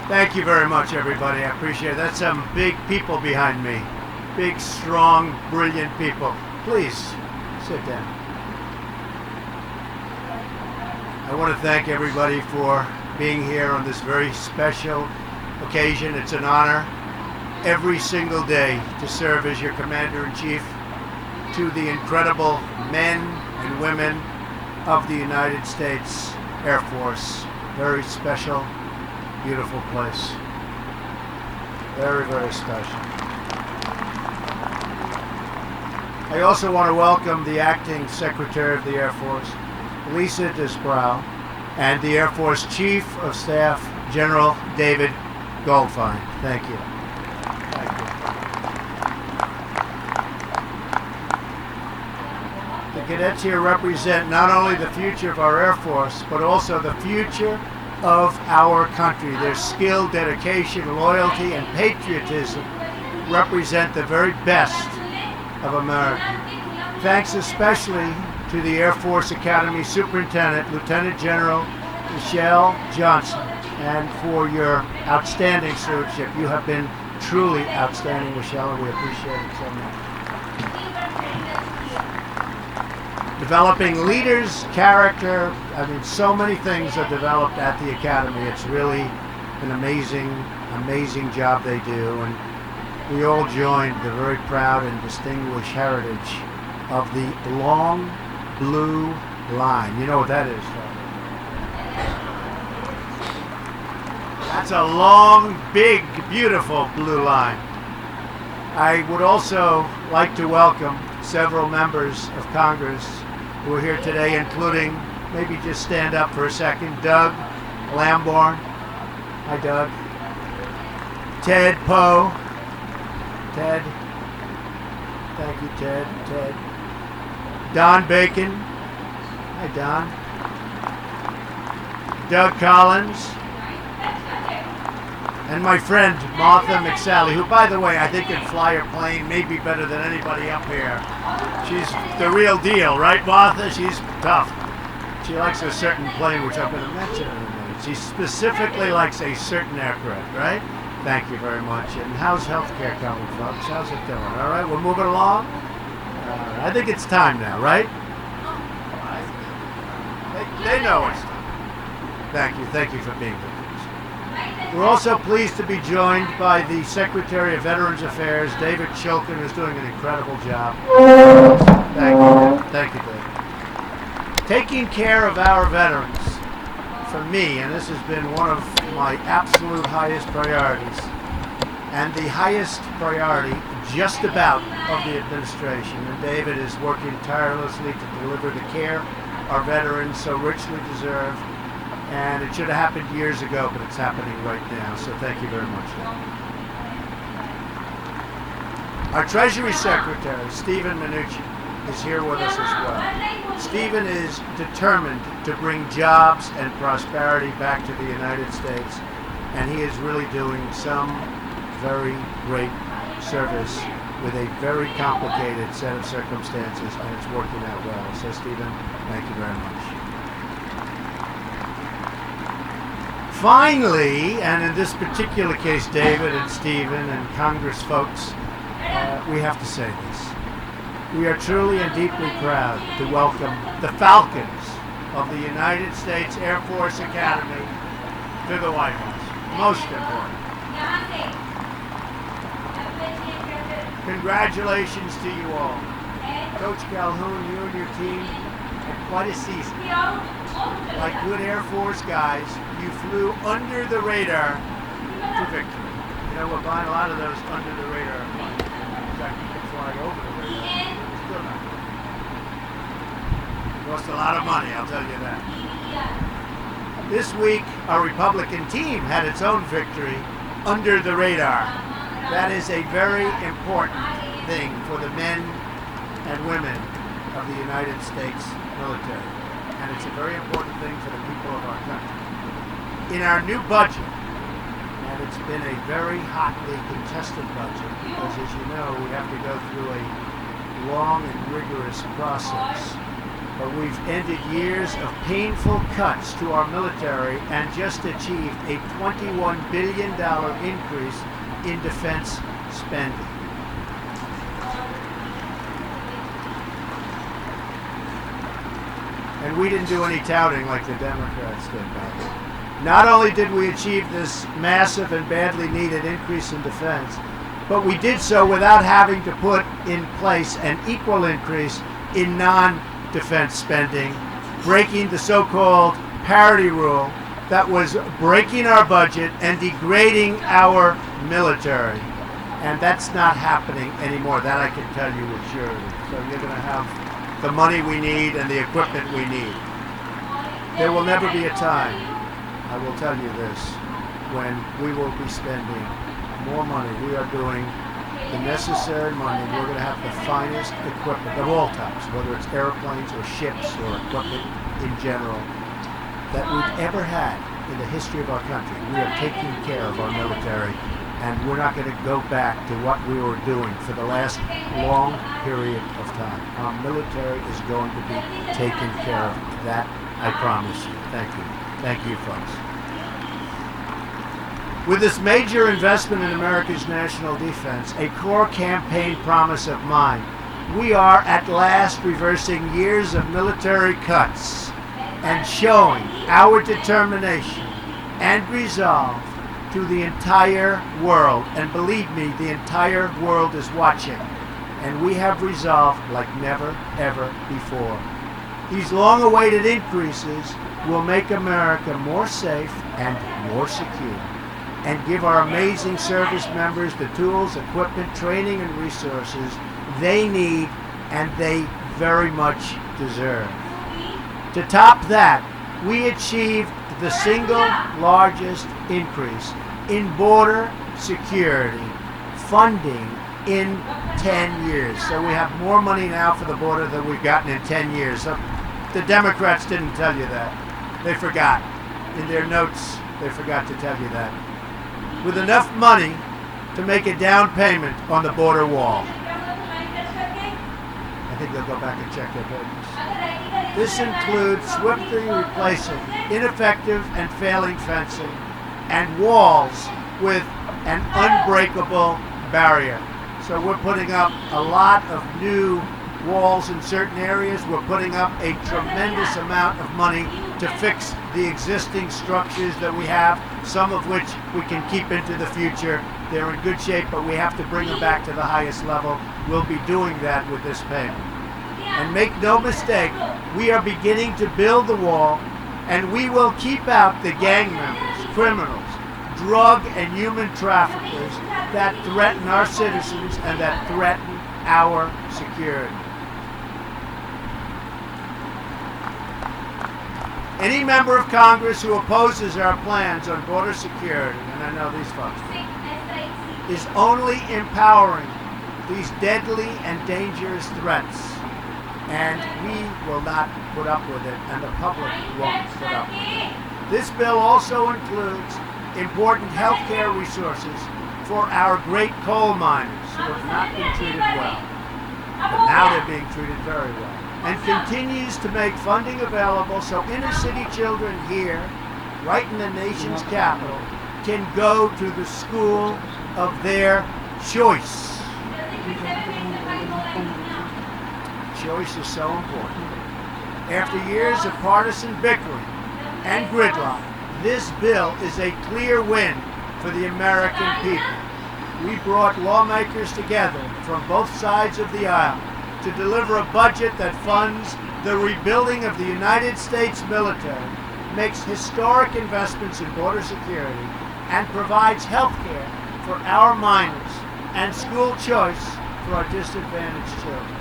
Thank you very much, everybody. I appreciate it. That's some big people behind me. Big, strong, brilliant people. Please, sit down. I want to thank everybody for being here on this very special occasion. It's an honor every single day to serve as your Commander-in-Chief to the incredible men and women of the United States Air Force. Very special, beautiful place. Very, very special. I also want to welcome the Acting Secretary of the Air Force, Lisa Disbrow, and the Air Force Chief of Staff, General David Goldfein. Thank you. Thank you. The cadets here represent not only the future of our Air Force, but also the future of our country. Their skill, dedication, loyalty, and patriotism represent the very best of America. Thanks especially to the Air Force Academy Superintendent, Lieutenant General Michelle Johnson, and for your outstanding stewardship. You have been truly outstanding, Michelle, and we appreciate it so much. Developing leaders, character, so many things are developed at the Academy. It's really an amazing, amazing job they do, and we all joined the very proud and distinguished heritage of the long blue line. You know what that is, Father? That's a long, big, beautiful blue line. I would also like to welcome several members of Congress who are here today, including, maybe just stand up for a second, Doug Lamborn. Hi, Doug. Ted Poe. Ted. Thank you, Ted. Ted. Don Bacon. Hi, Don. Doug Collins. And my friend, Martha McSally, who, by the way, I think can fly a plane maybe better than anybody up here. She's the real deal, right, Martha? She's tough. She likes a certain plane, which I'm going to mention in a minute. She specifically likes a certain aircraft, right? Thank you very much. And how's healthcare coming, folks? How's it going? All right, we're moving along. I think it's time now, right? They know it's time. Thank you. Thank you for being with us. We're also pleased to be joined by the Secretary of Veterans Affairs, David Shulkin, who's doing an incredible job. Thank you. Thank you, David. Taking care of our veterans, for me, and this has been one of my absolute highest priorities, and the highest priority just about of the administration. And David is working tirelessly to deliver the care our veterans so richly deserve. And it should have happened years ago, but it's happening right now. So thank you very much. Our Treasury Secretary, Stephen Mnuchin, is here with us as well. Stephen is determined to bring jobs and prosperity back to the United States, and he is really doing some very great service with a very complicated set of circumstances, and it's working out well. So Stephen, thank you very much. Finally, and in this particular case, David and Stephen and Congress folks, we have to say this. We are truly and deeply proud to welcome the Falcons of the United States Air Force Academy to the White House. Most important. Congratulations to you all. Coach Calhoun, you and your team had quite a season. Like good Air Force guys, you flew under the radar to victory. You know, we're buying a lot of those under the radar flights. In fact, you can fly over the radar. It's still not good. Cost a lot of money, I'll tell you that. This week, our Republican team had its own victory under the radar. That is a very important thing for the men and women of the United States military. And it's a very important thing for the people of our country. In our new budget, and it's been a very hotly contested budget, because as you know, we have to go through a long and rigorous process but we've ended years of painful cuts to our military and just achieved a $21 billion increase in defense spending. And we didn't do any touting like the Democrats did back then. Not only did we achieve this massive and badly needed increase in defense, but we did so without having to put in place an equal increase in non-defense spending, breaking the so-called parity rule that was breaking our budget and degrading our military. And that's not happening anymore. That I can tell you with surety. So you're going to have the money we need and the equipment we need. There will never be a time, I will tell you this, when we will be spending more money. We are doing the necessary money. We're going to have the finest equipment of all types, whether it's airplanes or ships or equipment in general, that we've ever had in the history of our country. We are taking care of our military, and we're not going to go back to what we were doing for the last long period of time. Our military is going to be taken care of. That I promise you. Thank you. Thank you, folks. With this major investment in America's national defense, a core campaign promise of mine, we are at last reversing years of military cuts and showing our determination and resolve to the entire world. And believe me, the entire world is watching. And we have resolved like never, ever before. These long-awaited increases will make America more safe and more secure, and give our amazing service members the tools, equipment, training, and resources they need and they very much deserve. To top that, we achieved the single largest increase in border security funding in 10 years. So we have more money now for the border than we've gotten in 10 years. So the Democrats didn't tell you that. They forgot. In their notes, they forgot to tell you that. With enough money to make a down payment on the border wall. I think they'll go back and check their papers. This includes swiftly replacing ineffective and failing fencing and walls with an unbreakable barrier. So we're putting up a lot of new walls in certain areas. We're putting up a tremendous amount of money to fix the existing structures that we have, some of which we can keep into the future. They're in good shape, but we have to bring them back to the highest level. We'll be doing that with this payment. And make no mistake, we are beginning to build the wall, and we will keep out the gang members, criminals, drug and human traffickers that threaten our citizens and that threaten our security. Any member of Congress who opposes our plans on border security, and I know these folks do, is only empowering these deadly and dangerous threats. And we will not put up with it, and the public won't put up with it. This bill also includes important health care resources for our great coal miners who have not been treated well, but now they're being treated very well, and continues to make funding available so inner city children here, right in the nation's capital, can go to the school of their choice. Choice is so important. After years of partisan bickering and gridlock, this bill is a clear win for the American people. We brought lawmakers together from both sides of the aisle to deliver a budget that funds the rebuilding of the United States military, makes historic investments in border security, and provides health care for our minors and school choice for our disadvantaged children.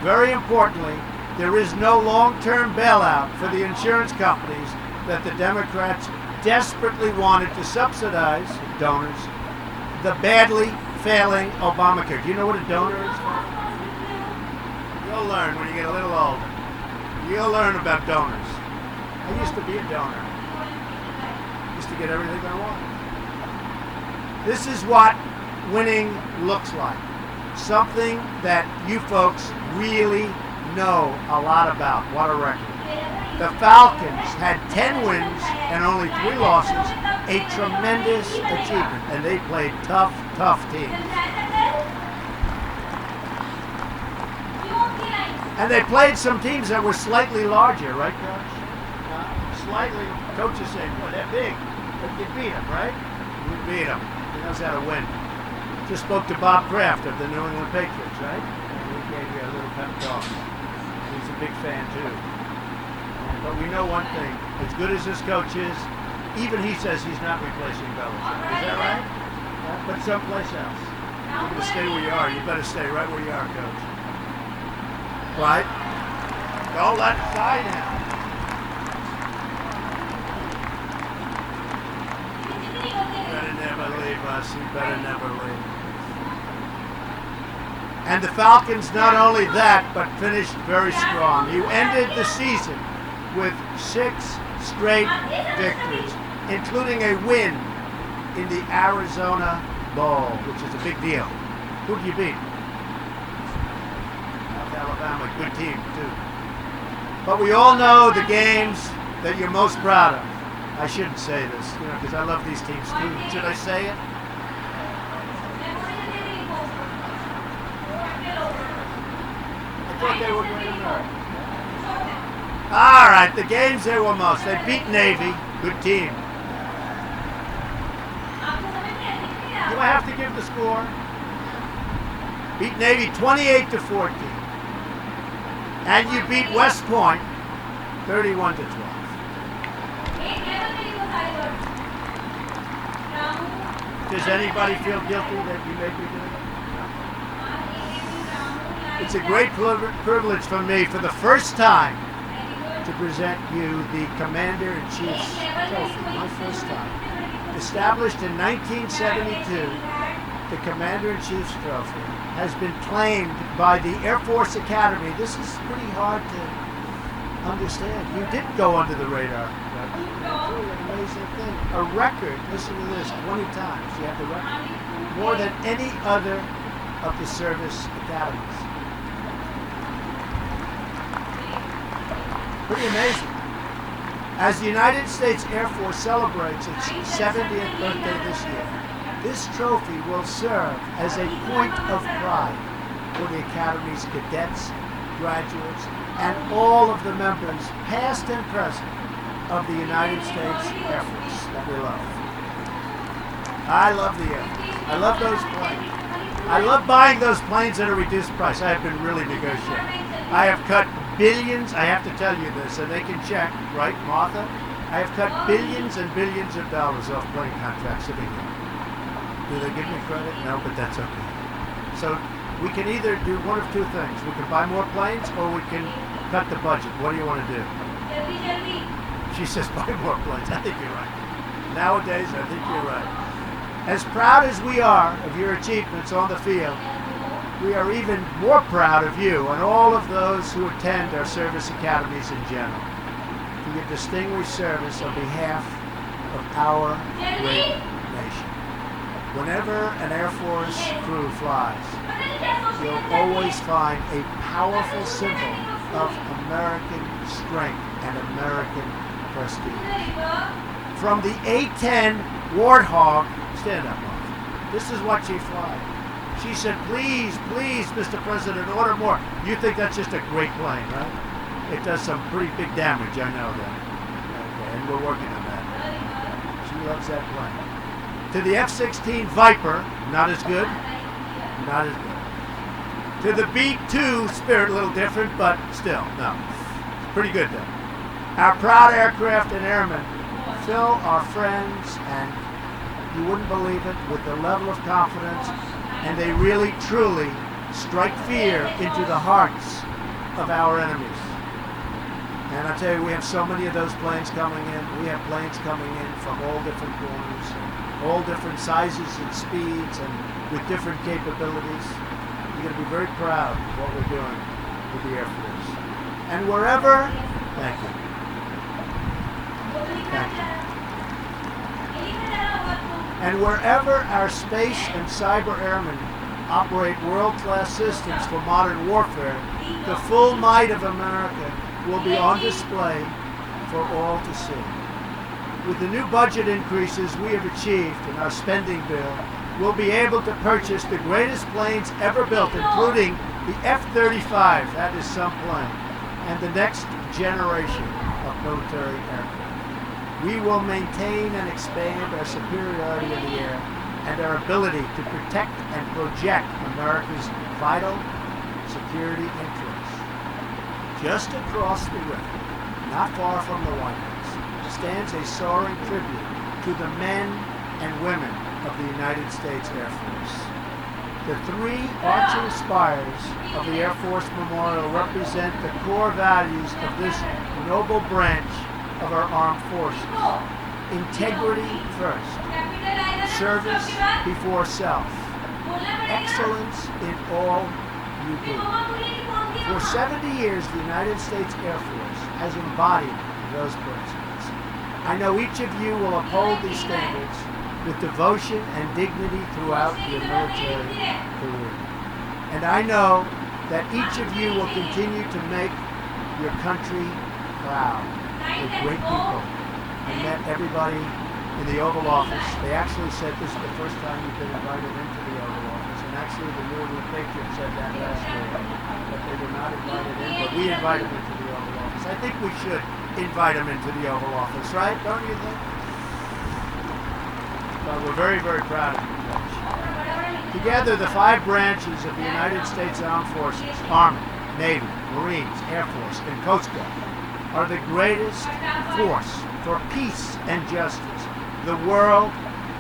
Very importantly, there is no long-term bailout for the insurance companies that the Democrats desperately wanted to subsidize, donors, the badly failing Obamacare. Do you know what a donor is? You'll learn when you get a little older. You'll learn about donors. I used to be a donor. I used to get everything I wanted. This is what winning looks like. Something that you folks really, know a lot about. What a record. The Falcons had 10 wins and only 3 losses, a tremendous achievement, and they played tough teams. And they played some teams that were slightly larger, right, Coach? Slightly. Coaches say, well, they're big, but you beat them, right? You beat them. He knows how to win. Just spoke to Bob Kraft of the New England Patriots, right? And he gave you a little pep talk. He's a big fan, too. But we know one thing. As good as this coach is, even he says he's not replacing Belichick. Is that right? But someplace else. You're going to stay where you are. You better stay right where you are, Coach. Right? Don't let it die now. You better never leave us. You better never leave. And the Falcons, not only that, but finished very strong. You ended the season with 6 straight victories, including a win in the Arizona Bowl, which is a big deal. Who did you beat? Alabama, good team too. But we all know the games that you're most proud of. I shouldn't say this, because I love these teams too. Should I say it? I thought they were going to know. All right, the games they were most. They beat Navy, good team. Do I have to give the score? Beat Navy 28-14. And you beat West Point 31-12. Does anybody feel guilty that you may be doing it? It's a great privilege for me for the first time to present you the Commander-in-Chief's Trophy, my first time. Established in 1972, the Commander-in-Chief's Trophy has been claimed by the Air Force Academy. This is pretty hard to understand. You did go under the radar. That's really an amazing thing. A record, listen to this, 20 times you have the record. More than any other of the service academies. Pretty amazing. As the United States Air Force celebrates its 70th birthday this year, this trophy will serve as a point of pride for the Academy's cadets, graduates, and all of the members, past and present, of the United States Air Force that we love. I love the Air Force. I love those planes. I love buying those planes at a reduced price. I have been really negotiating. I have cut billions, I have to tell you this, and they can check, right, Martha? I have cut billions and billions of dollars off plane contracts every year. Do they give me credit? No, but that's okay. So we can either do one of two things. We can buy more planes or we can cut the budget. What do you want to do? She says buy more planes. I think you're right. Nowadays, I think you're right. As proud as we are of your achievements on the field, we are even more proud of you and all of those who attend our service academies in general for your distinguished service on behalf of our great nation. Whenever an Air Force crew flies, you'll always find a powerful symbol of American strength and American prestige. From the A-10 Warthog, stand up, Mark. This is what she flies. She said, please, Mr. President, order more. You think that's just a great plane, right? It does some pretty big damage, I know that. Okay, and we're working on that. She loves that plane. To the F-16 Viper, not as good. Not as good. To the B-2 Spirit, a little different, but still, no. Pretty good, though. Our proud aircraft and airmen fill our friends, and you wouldn't believe it, with the level of confidence, and they really, truly strike fear into the hearts of our enemies. And I tell you, we have so many of those planes coming in. We have planes coming in from all different corners, all different sizes and speeds, and with different capabilities. You're going to be very proud of what we're doing with the Air Force. And wherever, thank you. Thank you. And wherever our space and cyber airmen operate world-class systems for modern warfare, the full might of America will be on display for all to see. With the new budget increases we have achieved in our spending bill, we'll be able to purchase the greatest planes ever built, including the F-35, that is some plane, and the next generation of military aircraft. We will maintain and expand our superiority in the air and our ability to protect and project America's vital security interests. Just across the river, not far from the White House, stands a soaring tribute to the men and women of the United States Air Force. The three arching spires of the Air Force Memorial represent the core values of this noble branch of our armed forces. Integrity first, service before self, excellence in all you do. For 70 years, the United States Air Force has embodied those principles. I know each of you will uphold these standards with devotion and dignity throughout your military career. And I know that each of you will continue to make your country proud with great people. I met everybody in the Oval Office. They actually said this is the first time you've been invited into the Oval Office. And actually the New England Patriots said that last year, that they were not invited in, but we invited them into the Oval Office. I think we should invite them into the Oval Office, right? Don't you think? But we're very, very proud of you, Coach. Together, the five branches of the United States Armed Forces, Army, Navy, Marines, Air Force, and Coast Guard, are the greatest force for peace and justice the world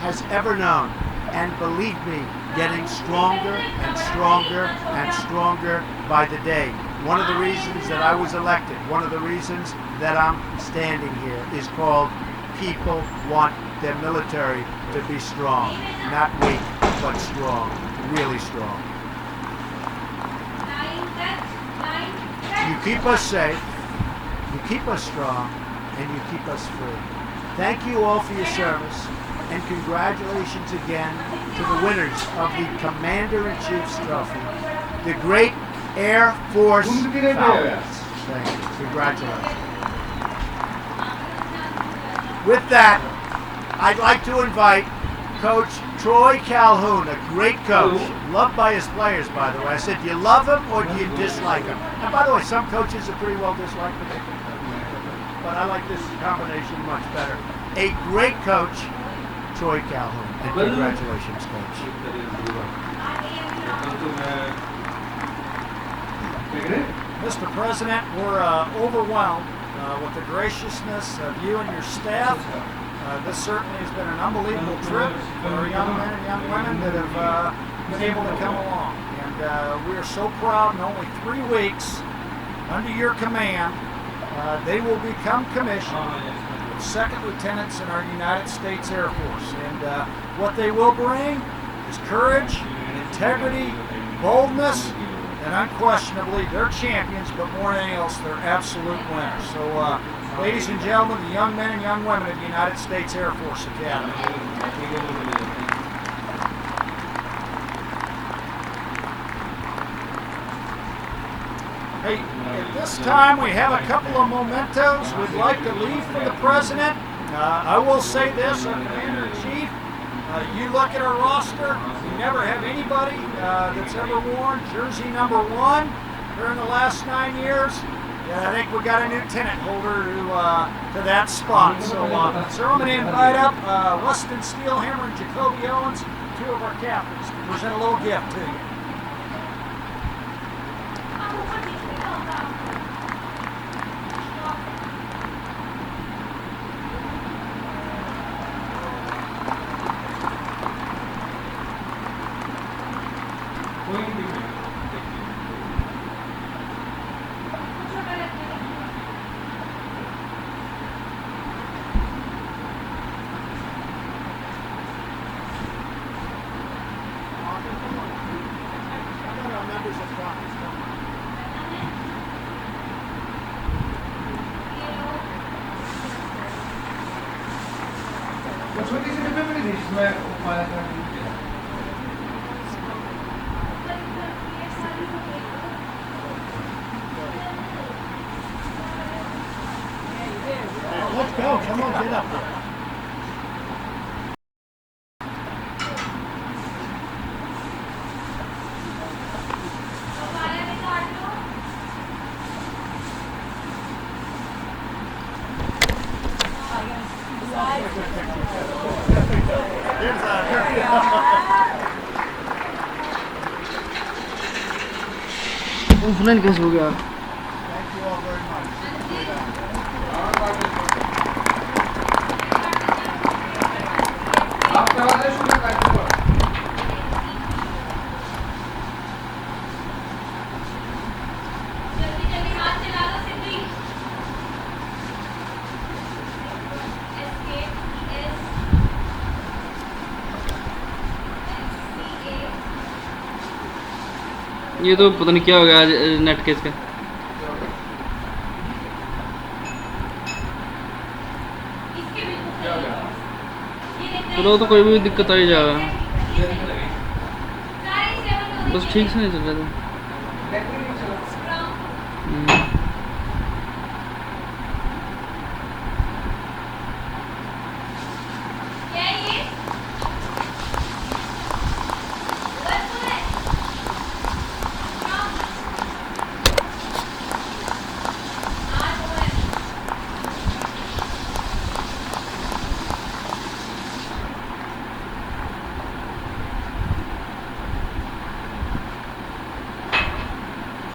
has ever known. And believe me, getting stronger and stronger and stronger by the day. One of the reasons that I was elected, one of the reasons that I'm standing here is called people want their military to be strong. Not weak, but strong. Really strong. You keep us safe, you keep us strong, and you keep us free. Thank you all for your service, and congratulations again to the winners of the Commander-in-Chief's Trophy, the great Air Force Falcons. Thank you. Congratulations. With that, I'd like to invite Coach Troy Calhoun, a great coach, loved by his players, by the way. I said, do you love him or do you dislike him? And by the way, some coaches are pretty well disliked, but I like this combination much better. A great coach, Troy Calhoun, and congratulations, Coach. Mr. President, we're overwhelmed with the graciousness of you and your staff. This certainly has been an unbelievable trip for our young men and young women that have been able to come along. And we are so proud in only 3 weeks under your command, they will become commissioned second lieutenants in our United States Air Force. And what they will bring is courage, integrity, boldness, and unquestionably, they're champions, but more than anything else, they're absolute winners. So, ladies and gentlemen, the young men and young women of the United States Air Force Academy. Hey, at this time, we have a couple of mementos we'd like to leave for the President. I will say this, our Commander-in-Chief, you look at our roster, we never have anybody that's ever worn jersey number 1 during the last 9 years. Yeah, I think we got a new tenant holder to that spot. So, sir, I'm going to invite up Weston Steelhammer and Jacoby Owens, 2 of our captains, to present a little gift to you. Offline कैसे हो गया? Thank you all very much. जल्दी जल्दी हाथ चला लो सिद्धि ये तो पता नहीं क्या हो गया आज नेट केस का। इसके बिल्कुल सही है। ये देखते चलो तो कोई भी दिक्कत आ ही जाएगा, सारे 7 बस ठीक से नहीं चल रहा था।